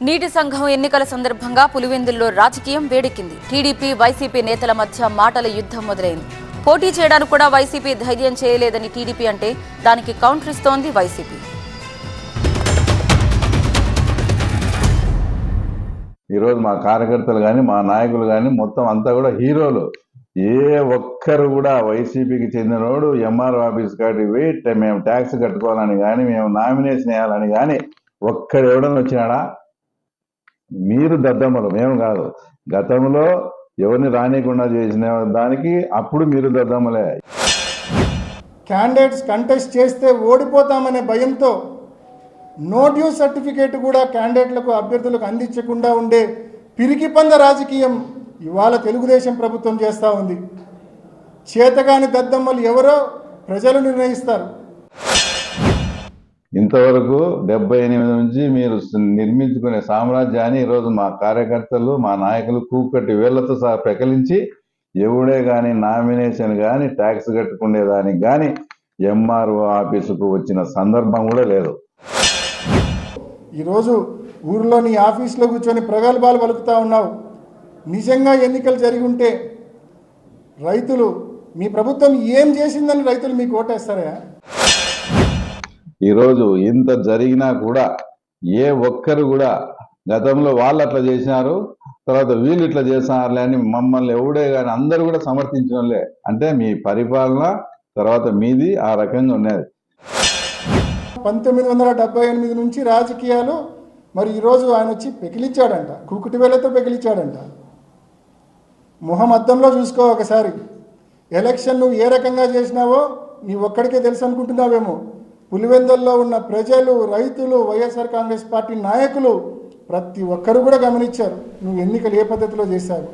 నీటి సంఘం ఎన్నికల సందర్భంగా పులివెందుల్లో రాజకీయం వేడెక్కింది. టీడీపీ వైసీపీ నేతల మధ్య మాటల యుద్ధం మొదలైంది. పోటీ చేయడానికి కూడా వైసీపీ ధైర్యం చేయలేదని టీడీపీ అంటే దానికి కౌంటర్ ఇస్తోంది వైసీపీ. ఈరోజు మా కార్యకర్తలు కానీ మా నాయకులు కానీ మొత్తం అంతా కూడా హీరోలు. ఏ ఒక్కరు కూడా వైసీపీకి చెందినోడు ఎంఆర్ఓ ఆఫీస్ కాడికి పోయి మేము ట్యాక్స్ కట్టుకోవాలని కానీ మేము నామినేషన్ వేయాలని కానీ ఒక్కడు ఎవడని వచ్చినాడా? మీరు దద్దమ్మలు, మేము కాదు. గతంలో ఎవరిని రానికుండా చేసిన దానికి అప్పుడు మీరు దద్దమ్మలే. క్యాండిడేట్స్ కంటెస్ట్ చేస్తే ఓడిపోతామనే భయంతో నో డ్యూ సర్టిఫికేట్ కూడా క్యాండిడేట్లకు అభ్యర్థులకు అందించకుండా ఉండే పిరికిపంద రాజకీయం ఇవాళ తెలుగుదేశం ప్రభుత్వం చేస్తూ ఉంది. చేతగాని దద్దమ్మలు ఎవరో ప్రజలు నిర్ణయిస్తారు. ఇంతవరకు 78 నుంచి మీరు నిర్మించుకునే సామ్రాజ్యాన్ని ఈరోజు మా కార్యకర్తలు మా నాయకులు కూకట్టి వేళ్లతో సహా పెకలించి ఎవడే కానీ నామినేషన్ కానీ ట్యాక్స్ కట్టుకునేదానికి కానీ ఎంఆర్ఓ ఆఫీసుకు వచ్చిన సందర్భం కూడా లేదు. ఈరోజు ఊరిలోని ఆఫీసులో కూర్చొని ప్రగల్భాలు పలుకుతూ ఉన్నావు. నిజంగా ఎన్నికలు జరిగి ఉంటే రైతులు మీ ప్రభుత్వం ఏం చేసిందని రైతులు మీకు ఓటేస్తారా? ఈరోజు ఇంత జరిగినా కూడా ఏ ఒక్కరు కూడా గతంలో వాళ్ళు అట్లా చేసినారు, తర్వాత వీళ్ళు ఇట్లా చేసినారులే అని మమ్మల్ని ఎవడే కానీ అందరూ కూడా సమర్థించడంలే. అంటే మీ పరిపాలన తర్వాత మీది ఆ రకంగా ఉన్నది. 1978 నుంచి రాజకీయాలు, మరి ఈరోజు ఆయన వచ్చి పెకిలిచ్చాడంట, కుకుటి వేలతో పెకిలిచ్చాడంట. మొహం అద్దంలో చూసుకో ఒకసారి. ఎలక్షన్ నువ్వు ఏ రకంగా చేసినావో నీ ఒక్కడికే తెలుసు అనుకుంటున్నావేమో. పులివెందుల్లో ఉన్న ప్రజలు, రైతులు, వైఎస్ఆర్ కాంగ్రెస్ పార్టీ నాయకులు ప్రతి ఒక్కరు కూడా గమనించారు నువ్వు ఎన్నికలు ఏ పద్ధతిలో చేశావు.